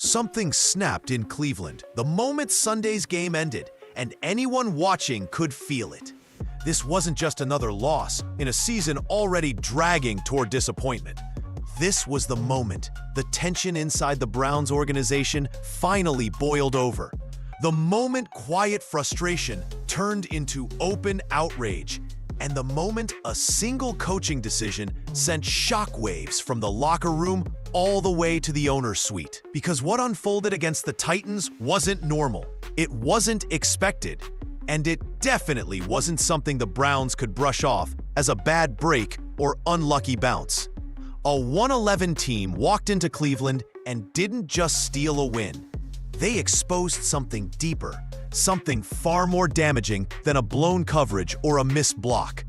Something snapped in Cleveland the moment Sunday's game ended, and anyone watching could feel it. This wasn't just another loss in a season already dragging toward disappointment. This was the moment the tension inside the Browns organization finally boiled over. The moment quiet frustration turned into open outrage, and the moment a single coaching decision sent shockwaves from the locker room all the way to the owner's suite. Because what unfolded against the Titans wasn't normal, it wasn't expected, and it definitely wasn't something the Browns could brush off as a bad break or unlucky bounce. A 1-11 team walked into Cleveland and didn't just steal a win. They exposed something deeper, something far more damaging than a blown coverage or a missed block.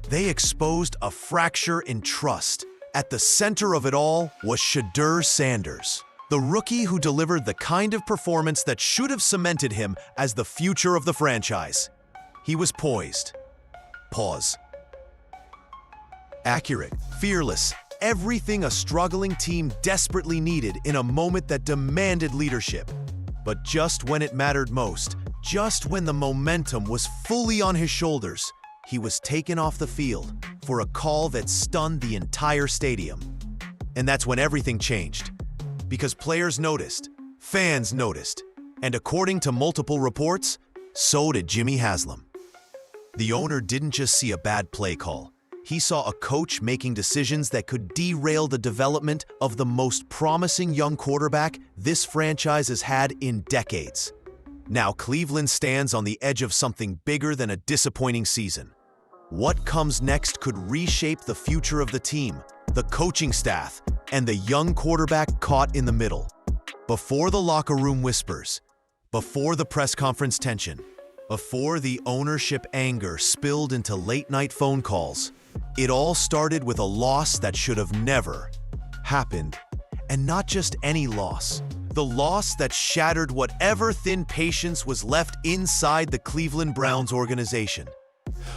They exposed a fracture in trust. At the center of it all was Shedeur Sanders, the rookie who delivered the kind of performance that should have cemented him as the future of the franchise. He was poised. Pause. Accurate, fearless, everything a struggling team desperately needed in a moment that demanded leadership. But just when it mattered most, just when the momentum was fully on his shoulders, he was taken off the field for a call that stunned the entire stadium. And that's when everything changed. Because players noticed, fans noticed, and according to multiple reports, so did Jimmy Haslam. The owner didn't just see a bad play call. He saw a coach making decisions that could derail the development of the most promising young quarterback this franchise has had in decades. Now Cleveland stands on the edge of something bigger than a disappointing season. What comes next could reshape the future of the team, the coaching staff, and the young quarterback caught in the middle. Before the locker room whispers, before the press conference tension, before the ownership anger spilled into late-night phone calls, it all started with a loss that should have never happened. And not just any loss. The loss that shattered whatever thin patience was left inside the Cleveland Browns organization.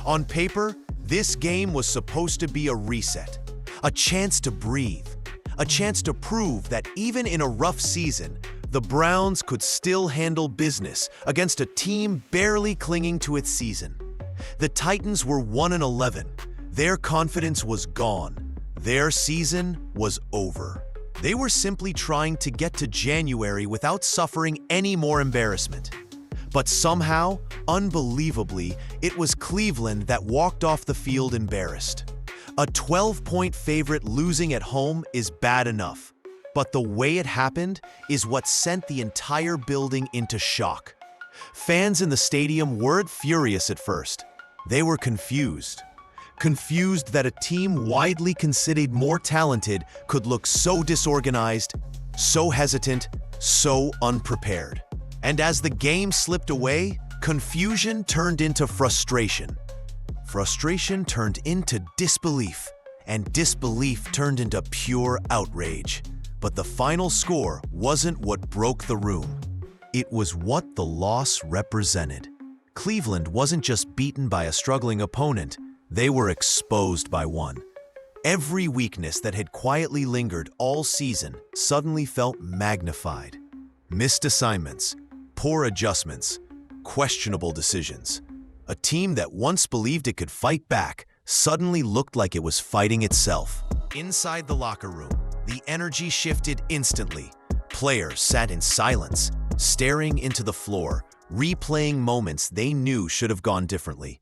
On paper, this game was supposed to be a reset, a chance to breathe, a chance to prove that even in a rough season, the Browns could still handle business against a team barely clinging to its season. The Titans were 1-11. Their confidence was gone. Their season was over. They were simply trying to get to January without suffering any more embarrassment. But somehow, unbelievably, it was Cleveland that walked off the field embarrassed. A 12-point favorite losing at home is bad enough, but the way it happened is what sent the entire building into shock. Fans in the stadium weren't furious at first. They were confused. Confused that a team widely considered more talented could look so disorganized, so hesitant, so unprepared. And as the game slipped away, confusion turned into frustration. Frustration turned into disbelief, and disbelief turned into pure outrage. But the final score wasn't what broke the room. It was what the loss represented. Cleveland wasn't just beaten by a struggling opponent, they were exposed by one. Every weakness that had quietly lingered all season suddenly felt magnified. Missed assignments, poor adjustments, questionable decisions. A team that once believed it could fight back suddenly looked like it was fighting itself. Inside the locker room, the energy shifted instantly. Players sat in silence, staring into the floor, replaying moments they knew should have gone differently.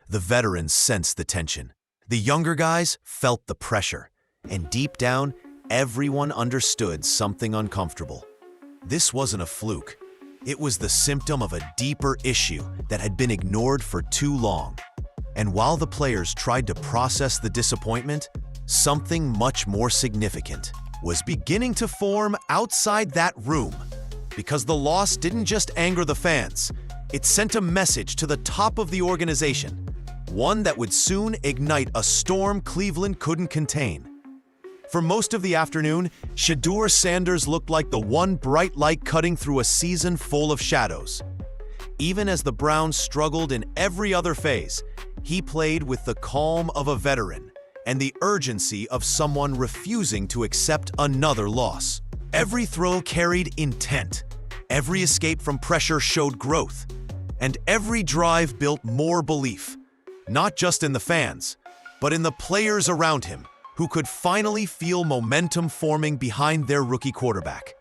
The veterans sensed the tension. The younger guys felt the pressure. And deep down, everyone understood something uncomfortable. This wasn't a fluke. It was the symptom of a deeper issue that had been ignored for too long. And while the players tried to process the disappointment, something much more significant was beginning to form outside that room. Because the loss didn't just anger the fans, it sent a message to the top of the organization. One that would soon ignite a storm Cleveland couldn't contain. For most of the afternoon, Shedeur Sanders looked like the one bright light cutting through a season full of shadows. Even as the Browns struggled in every other phase, he played with the calm of a veteran and the urgency of someone refusing to accept another loss. Every throw carried intent. Every escape from pressure showed growth. And every drive built more belief, not just in the fans, but in the players around him, who could finally feel momentum forming behind their rookie quarterback.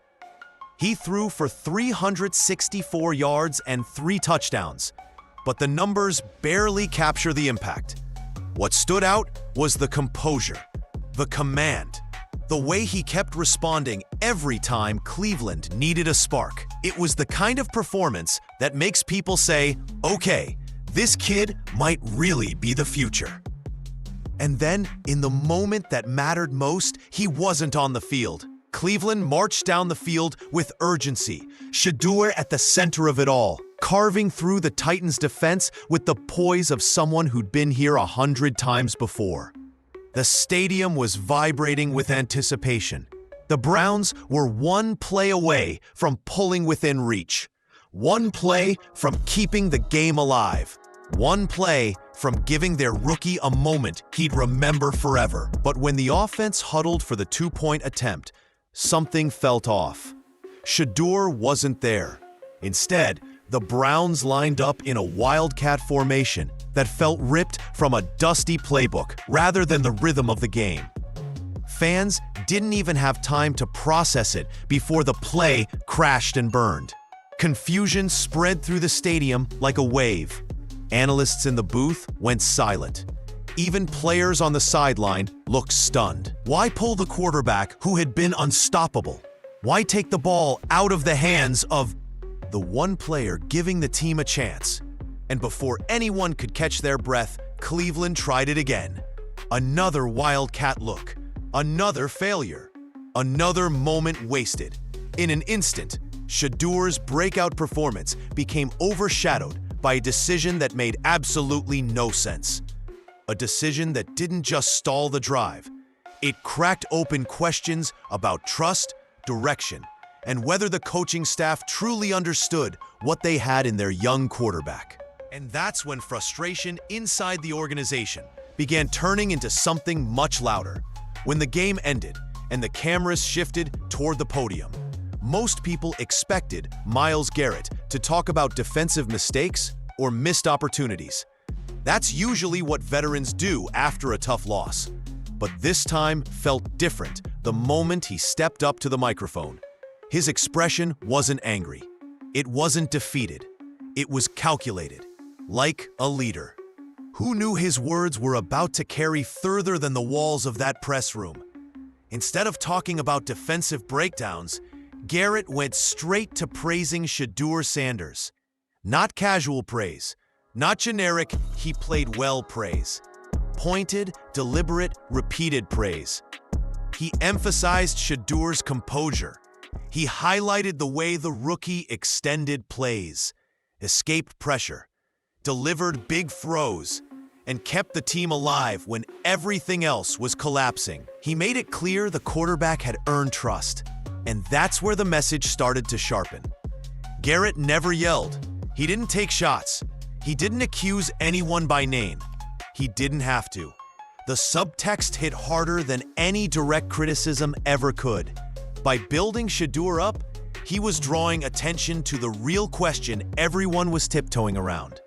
He threw for 364 yards and 3 touchdowns, but the numbers barely capture the impact. What stood out was the composure, the command, the way he kept responding every time Cleveland needed a spark. It was the kind of performance that makes people say, okay, this kid might really be the future. And then, in the moment that mattered most, he wasn't on the field. Cleveland marched down the field with urgency, Shedeur at the center of it all, carving through the Titans' defense with the poise of someone who'd been here 100 times before. The stadium was vibrating with anticipation. The Browns were one play away from pulling within reach, one play from keeping the game alive, one play from giving their rookie a moment he'd remember forever. But when the offense huddled for the 2-point attempt, something felt off. Shedeur wasn't there. Instead, the Browns lined up in a wildcat formation that felt ripped from a dusty playbook rather than the rhythm of the game. Fans didn't even have time to process it before the play crashed and burned. Confusion spread through the stadium like a wave. Analysts in the booth went silent. Even players on the sideline looked stunned. Why pull the quarterback who had been unstoppable? Why take the ball out of the hands of the one player giving the team a chance? And before anyone could catch their breath, Cleveland tried it again. Another wildcat look. Another failure. Another moment wasted. In an instant, Shedeur's breakout performance became overshadowed by a decision that made absolutely no sense. A decision that didn't just stall the drive. It cracked open questions about trust, direction, and whether the coaching staff truly understood what they had in their young quarterback. And that's when frustration inside the organization began turning into something much louder. When the game ended and the cameras shifted toward the podium, most people expected Myles Garrett to talk about defensive mistakes or missed opportunities. That's usually what veterans do after a tough loss. But this time felt different the moment he stepped up to the microphone. His expression wasn't angry. It wasn't defeated. It was calculated, like a leader. Who knew his words were about to carry further than the walls of that press room? Instead of talking about defensive breakdowns, Garrett went straight to praising Shedeur Sanders. Not casual praise, not generic, he played well praise. Pointed, deliberate, repeated praise. He emphasized Shedeur's composure. He highlighted the way the rookie extended plays, escaped pressure, delivered big throws, and kept the team alive when everything else was collapsing. He made it clear the quarterback had earned trust, and that's where the message started to sharpen. Garrett never yelled. He didn't take shots. He didn't accuse anyone by name. He didn't have to. The subtext hit harder than any direct criticism ever could. By building Shedeur up, he was drawing attention to the real question everyone was tiptoeing around.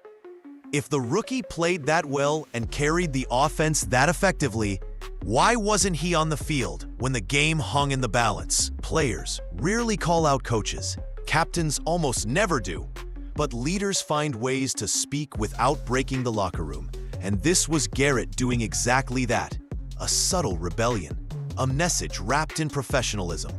If the rookie played that well and carried the offense that effectively, why wasn't he on the field when the game hung in the balance? Players rarely call out coaches. Captains almost never do. But leaders find ways to speak without breaking the locker room. And this was Garrett doing exactly that. A subtle rebellion. A message wrapped in professionalism.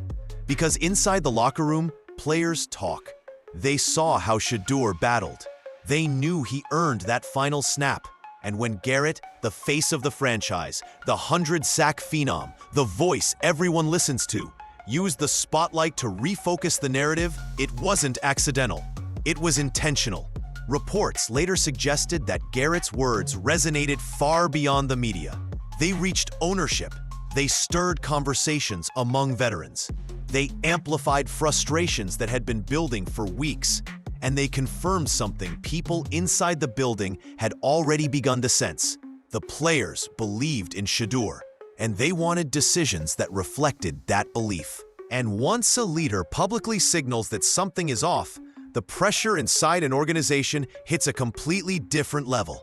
Because inside the locker room, players talk. They saw how Shedeur battled. They knew he earned that final snap. And when Garrett, the face of the franchise, the 100-sack phenom, the voice everyone listens to, used the spotlight to refocus the narrative, it wasn't accidental. It was intentional. Reports later suggested that Garrett's words resonated far beyond the media. They reached ownership. They stirred conversations among veterans. They amplified frustrations that had been building for weeks. And they confirmed something people inside the building had already begun to sense. The players believed in Shedeur, and they wanted decisions that reflected that belief. And once a leader publicly signals that something is off, the pressure inside an organization hits a completely different level.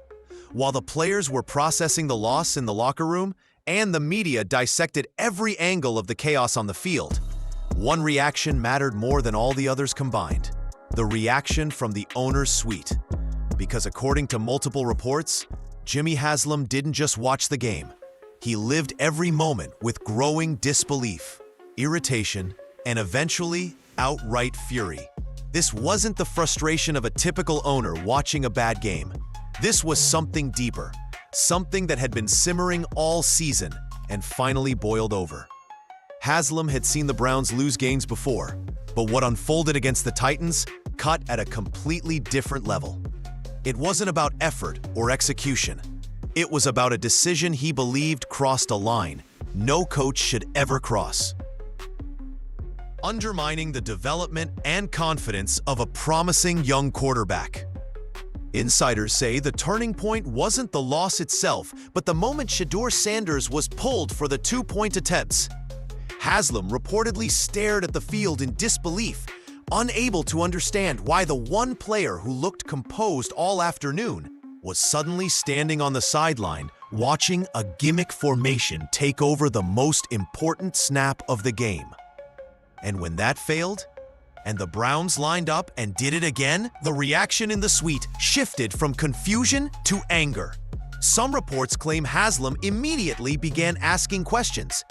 While the players were processing the loss in the locker room, and the media dissected every angle of the chaos on the field, one reaction mattered more than all the others combined: the reaction from the owner's suite. Because according to multiple reports, Jimmy Haslam didn't just watch the game. He lived every moment with growing disbelief, irritation, and eventually outright fury. This wasn't the frustration of a typical owner watching a bad game. This was something deeper, something that had been simmering all season and finally boiled over. Haslam had seen the Browns lose games before, but what unfolded against the Titans cut at a completely different level. It wasn't about effort or execution. It was about a decision he believed crossed a line no coach should ever cross, undermining the development and confidence of a promising young quarterback. Insiders say the turning point wasn't the loss itself, but the moment Shedeur Sanders was pulled for the two-point attempts. Haslam reportedly stared at the field in disbelief, unable to understand why the one player who looked composed all afternoon was suddenly standing on the sideline watching a gimmick formation take over the most important snap of the game. And when that failed, and the Browns lined up and did it again, the reaction in the suite shifted from confusion to anger. Some reports claim Haslam immediately began asking questions.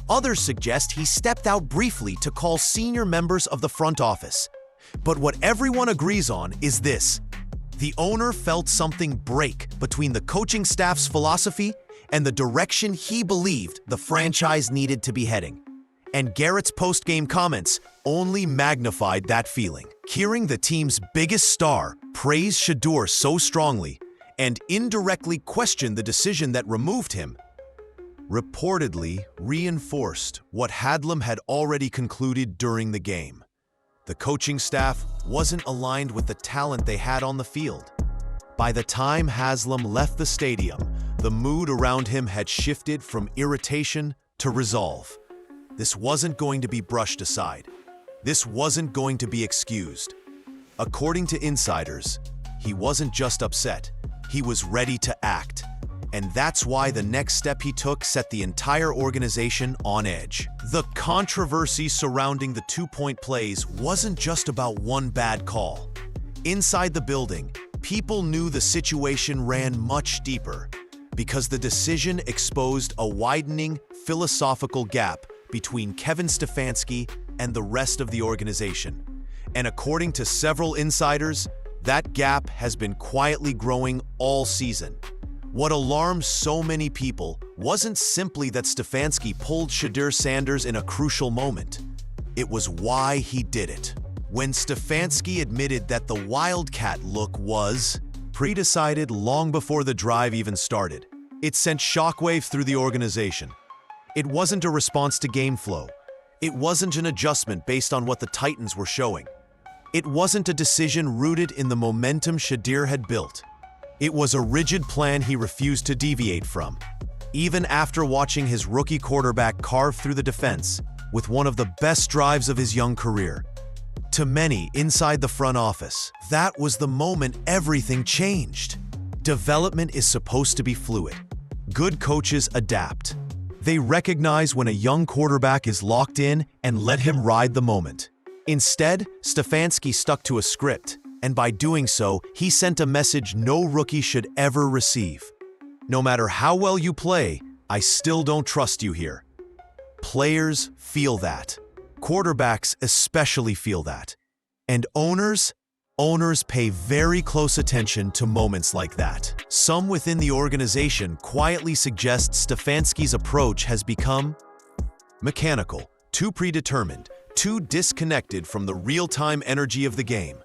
Others suggest he stepped out briefly to call senior members of the front office. But what everyone agrees on is this: the owner felt something break between the coaching staff's philosophy and the direction he believed the franchise needed to be heading. And Garrett's post-game comments only magnified that feeling. Hearing the team's biggest star praise Shedeur so strongly and indirectly question the decision that removed him reportedly reinforced what Haslam had already concluded during the game. The coaching staff wasn't aligned with the talent they had on the field. By the time Haslam left the stadium, the mood around him had shifted from irritation to resolve. This wasn't going to be brushed aside. This wasn't going to be excused. According to insiders, he wasn't just upset, he was ready to act. And that's why the next step he took set the entire organization on edge. The controversy surrounding the two-point plays wasn't just about one bad call. Inside the building, people knew the situation ran much deeper, because the decision exposed a widening philosophical gap between Kevin Stefanski and the rest of the organization. And according to several insiders, that gap has been quietly growing all season. What alarmed so many people wasn't simply that Stefanski pulled Shedeur Sanders in a crucial moment. It was why he did it. When Stefanski admitted that the Wildcat look was pre-decided long before the drive even started, it sent shockwaves through the organization. It wasn't a response to game flow. It wasn't an adjustment based on what the Titans were showing. It wasn't a decision rooted in the momentum Shedeur had built. It was a rigid plan he refused to deviate from, even after watching his rookie quarterback carve through the defense with one of the best drives of his young career. To many inside the front office, that was the moment everything changed. Development is supposed to be fluid. Good coaches adapt. They recognize when a young quarterback is locked in and let him ride the moment. Instead, Stefanski stuck to a script, and by doing so, he sent a message no rookie should ever receive. No matter how well you play, I still don't trust you here. Players feel that. Quarterbacks especially feel that. And owners pay very close attention to moments like that. Some within the organization quietly suggest Stefanski's approach has become mechanical, too predetermined, too disconnected from the real-time energy of the game.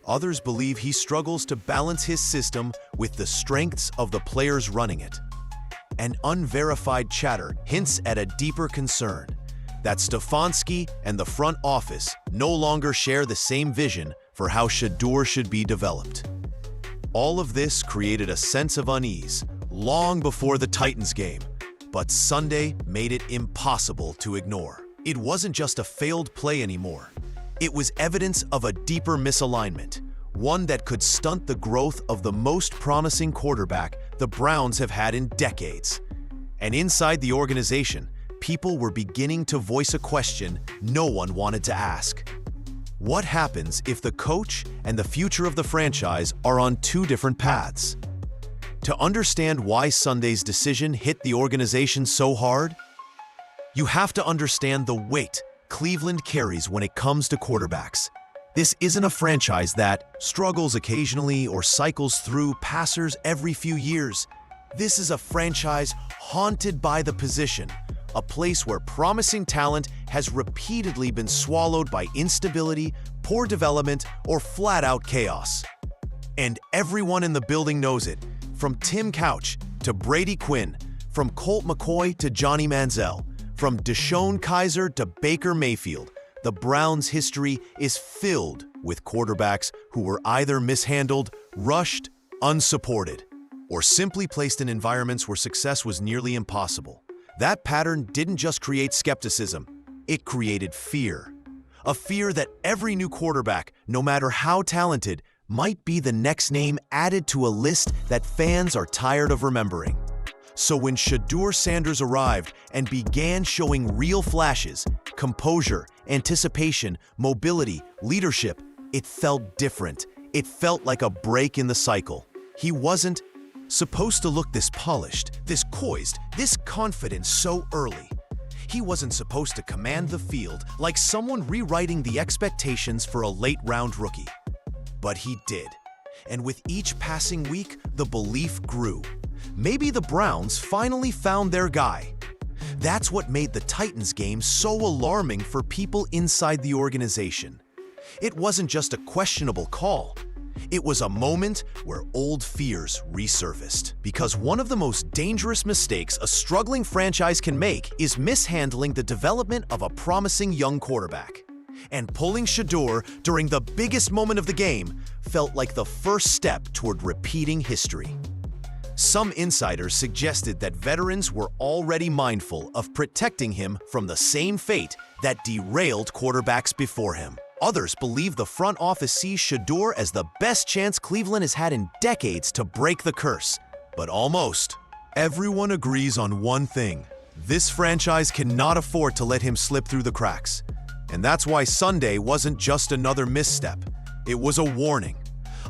Others believe he struggles to balance his system with the strengths of the players running it. An unverified chatter hints at a deeper concern that Stefanski and the front office no longer share the same vision for how Shedeur should be developed. All of this created a sense of unease long before the Titans game, but Sunday made it impossible to ignore. It wasn't just a failed play anymore. It was evidence of a deeper misalignment, one that could stunt the growth of the most promising quarterback the Browns have had in decades. And inside the organization, people were beginning to voice a question no one wanted to ask. What happens if the coach and the future of the franchise are on two different paths? To understand why Sunday's decision hit the organization so hard, you have to understand the weight Cleveland carries when it comes to quarterbacks. This isn't a franchise that struggles occasionally or cycles through passers every few years. This is a franchise haunted by the position, a place where promising talent has repeatedly been swallowed by instability, poor development, or flat-out chaos. And everyone in the building knows it, from Tim Couch to Brady Quinn, from Colt McCoy to Johnny Manziel, from Deshaun Kaiser to Baker Mayfield. The Browns' history is filled with quarterbacks who were either mishandled, rushed, unsupported, or simply placed in environments where success was nearly impossible. That pattern didn't just create skepticism, it created fear. A fear that every new quarterback, no matter how talented, might be the next name added to a list that fans are tired of remembering. So when Shedeur Sanders arrived and began showing real flashes, composure, anticipation, mobility, leadership, it felt different. It felt like a break in the cycle. He wasn't supposed to look this polished, this poised, this confident so early. He wasn't supposed to command the field like someone rewriting the expectations for a late-round rookie. But he did. And with each passing week, the belief grew. Maybe the Browns finally found their guy. That's what made the Titans game so alarming for people inside the organization. It wasn't just a questionable call. It was a moment where old fears resurfaced. Because one of the most dangerous mistakes a struggling franchise can make is mishandling the development of a promising young quarterback. And pulling Shedeur during the biggest moment of the game felt like the first step toward repeating history. Some insiders suggested that veterans were already mindful of protecting him from the same fate that derailed quarterbacks before him. Others believe the front office sees Shedeur as the best chance Cleveland has had in decades to break the curse. But almost everyone agrees on one thing: this franchise cannot afford to let him slip through the cracks. And that's why Sunday wasn't just another misstep. It was a warning.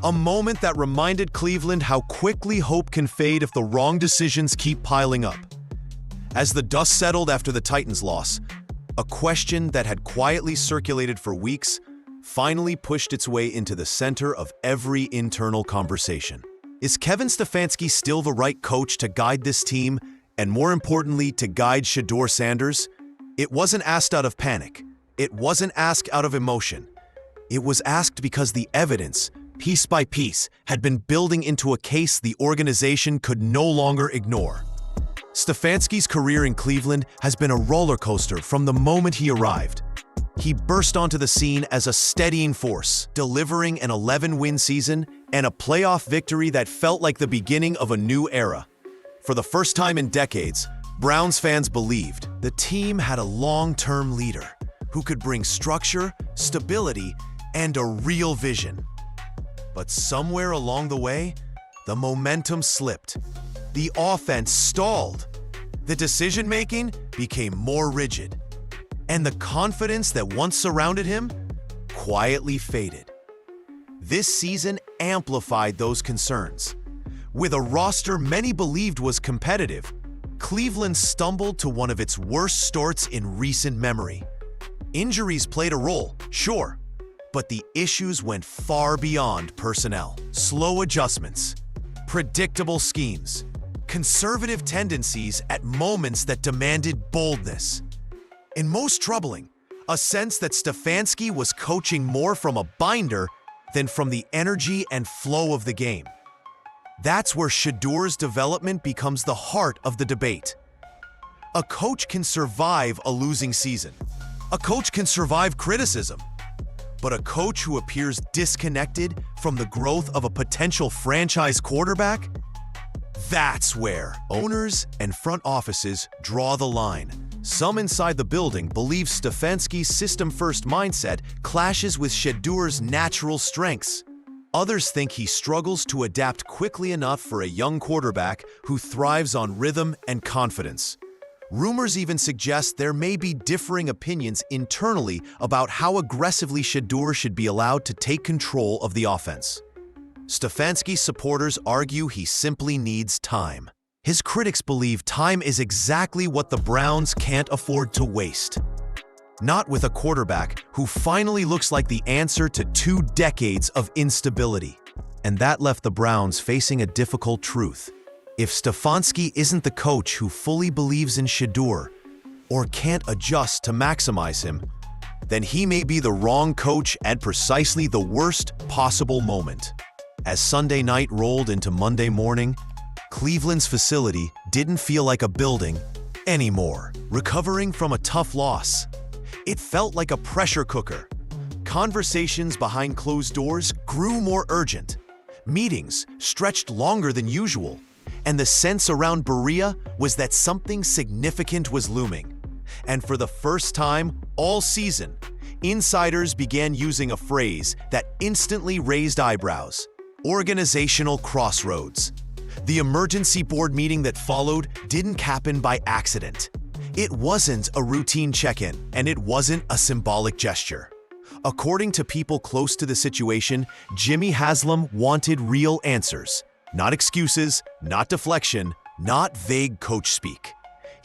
A moment that reminded Cleveland how quickly hope can fade if the wrong decisions keep piling up. As the dust settled after the Titans' loss, a question that had quietly circulated for weeks finally pushed its way into the center of every internal conversation. Is Kevin Stefanski still the right coach to guide this team, and more importantly, to guide Shedeur Sanders? It wasn't asked out of panic. It wasn't asked out of emotion. It was asked because the evidence, piece by piece, had been building into a case the organization could no longer ignore. Stefanski's career in Cleveland has been a roller coaster from the moment he arrived. He burst onto the scene as a steadying force, delivering an 11-win season and a playoff victory that felt like the beginning of a new era. For the first time in decades, Browns fans believed the team had a long-term leader who could bring structure, stability, and a real vision. But somewhere along the way, the momentum slipped. The offense stalled. The decision-making became more rigid. And the confidence that once surrounded him quietly faded. This season amplified those concerns. With a roster many believed was competitive, Cleveland stumbled to one of its worst starts in recent memory. Injuries played a role, sure, but the issues went far beyond personnel. Slow adjustments, predictable schemes, conservative tendencies at moments that demanded boldness. And most troubling, a sense that Stefanski was coaching more from a binder than from the energy and flow of the game. That's where Shedeur's development becomes the heart of the debate. A coach can survive a losing season. A coach can survive criticism. But a coach who appears disconnected from the growth of a potential franchise quarterback? That's where owners and front offices draw the line. Some inside the building believe Stefanski's system-first mindset clashes with Shedur's natural strengths. Others think he struggles to adapt quickly enough for a young quarterback who thrives on rhythm and confidence. Rumors even suggest there may be differing opinions internally about how aggressively Shedur should be allowed to take control of the offense. Stefanski's supporters argue he simply needs time. His critics believe time is exactly what the Browns can't afford to waste. Not with a quarterback who finally looks like the answer to 2 decades of instability. And that left the Browns facing a difficult truth. If Stefanski isn't the coach who fully believes in Shedur or can't adjust to maximize him, then he may be the wrong coach at precisely the worst possible moment. As Sunday night rolled into Monday morning, Cleveland's facility didn't feel like a building anymore. Recovering from a tough loss, it felt like a pressure cooker. Conversations behind closed doors grew more urgent. Meetings stretched longer than usual, and the sense around Berea was that something significant was looming. And for the first time all season, insiders began using a phrase that instantly raised eyebrows: organizational crossroads. The emergency board meeting that followed didn't happen by accident. It wasn't a routine check-in, and it wasn't a symbolic gesture. According to people close to the situation, Jimmy Haslam wanted real answers. Not excuses, not deflection, not vague coach speak.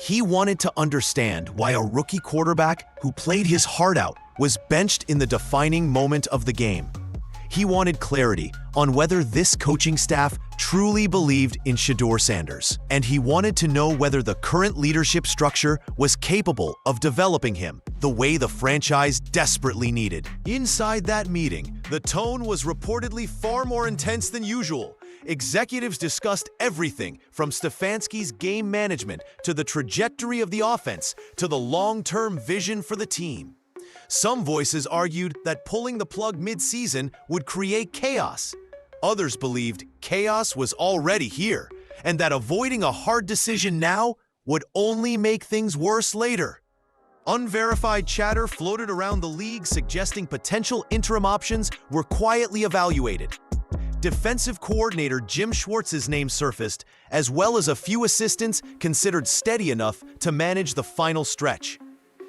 He wanted to understand why a rookie quarterback who played his heart out was benched in the defining moment of the game. He wanted clarity on whether this coaching staff truly believed in Shedur Sanders, and he wanted to know whether the current leadership structure was capable of developing him the way the franchise desperately needed. Inside that meeting, the tone was reportedly far more intense than usual. Executives discussed everything from Stefanski's game management to the trajectory of the offense to the long-term vision for the team. Some voices argued that pulling the plug mid-season would create chaos. Others believed chaos was already here, and that avoiding a hard decision now would only make things worse later. Unverified chatter floated around the league suggesting potential interim options were quietly evaluated. Defensive coordinator Jim Schwartz's name surfaced, as well as a few assistants considered steady enough to manage the final stretch.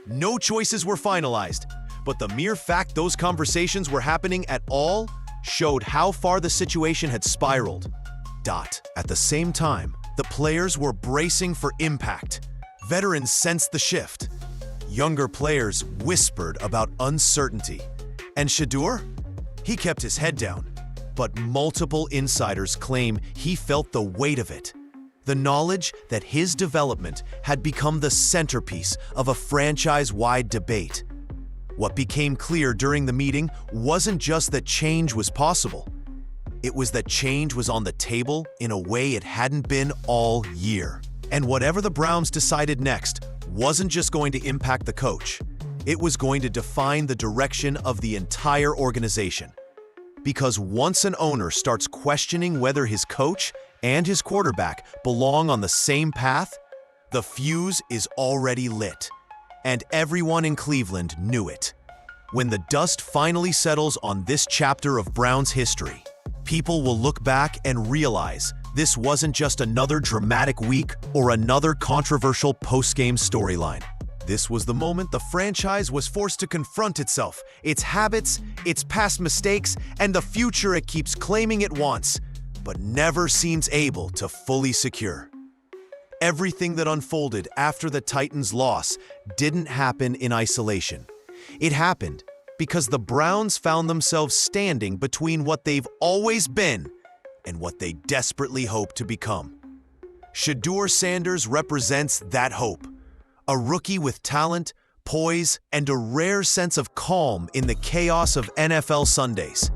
No choices were finalized, but the mere fact those conversations were happening at all showed how far the situation had spiraled. At the same time, the players were bracing for impact. Veterans sensed the shift. Younger players whispered about uncertainty. And Shedur? He kept his head down. But multiple insiders claim he felt the weight of it. The knowledge that his development had become the centerpiece of a franchise-wide debate. What became clear during the meeting wasn't just that change was possible. It was that change was on the table in a way it hadn't been all year. And whatever the Browns decided next wasn't just going to impact the coach. It was going to define the direction of the entire organization. Because once an owner starts questioning whether his coach and his quarterback belong on the same path, the fuse is already lit. And everyone in Cleveland knew it. When the dust finally settles on this chapter of Browns history, people will look back and realize this wasn't just another dramatic week or another controversial post-game storyline. This was the moment the franchise was forced to confront itself, its habits, its past mistakes, and the future it keeps claiming it wants, but never seems able to fully secure. Everything that unfolded after the Titans' loss didn't happen in isolation. It happened because the Browns found themselves standing between what they've always been and what they desperately hope to become. Shedur Sanders represents that hope. A rookie with talent, poise, and a rare sense of calm in the chaos of NFL Sundays.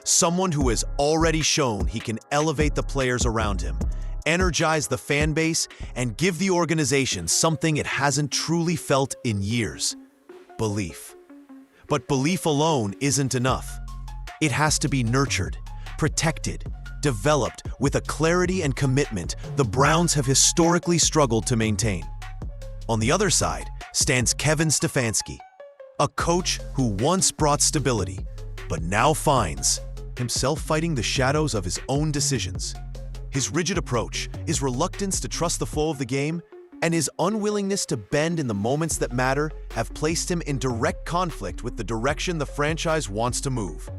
Someone who has already shown he can elevate the players around him, energize the fan base, and give the organization something it hasn't truly felt in years: belief. But belief alone isn't enough. It has to be nurtured, protected, developed with a clarity and commitment the Browns have historically struggled to maintain. On the other side, stands Kevin Stefanski, a coach who once brought stability, but now finds himself fighting the shadows of his own decisions. His rigid approach, his reluctance to trust the flow of the game, and his unwillingness to bend in the moments that matter have placed him in direct conflict with the direction the franchise wants to move.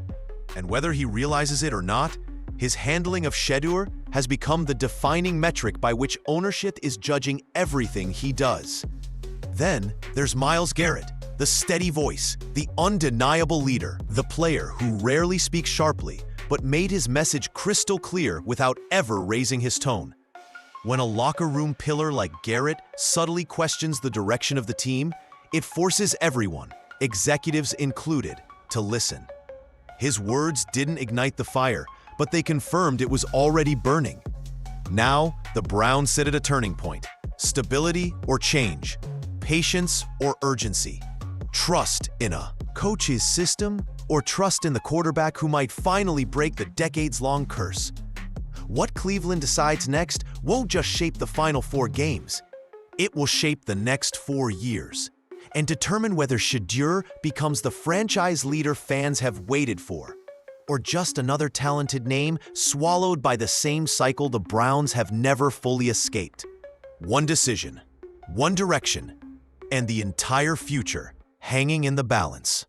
And whether he realizes it or not, his handling of Shedeur has become the defining metric by which ownership is judging everything he does. Then there's Myles Garrett, the steady voice, the undeniable leader, the player who rarely speaks sharply, but made his message crystal clear without ever raising his tone. When a locker room pillar like Garrett subtly questions the direction of the team, it forces everyone, executives included, to listen. His words didn't ignite the fire, but they confirmed it was already burning. Now, the Browns sit at a turning point. Stability or change, patience or urgency, trust in a coach's system or trust in the quarterback who might finally break the decades-long curse. What Cleveland decides next won't just shape the final 4 games. It will shape the next 4 years and determine whether Shedeur becomes the franchise leader fans have waited for, or just another talented name swallowed by the same cycle the Browns have never fully escaped. One decision, one direction, and the entire future hanging in the balance.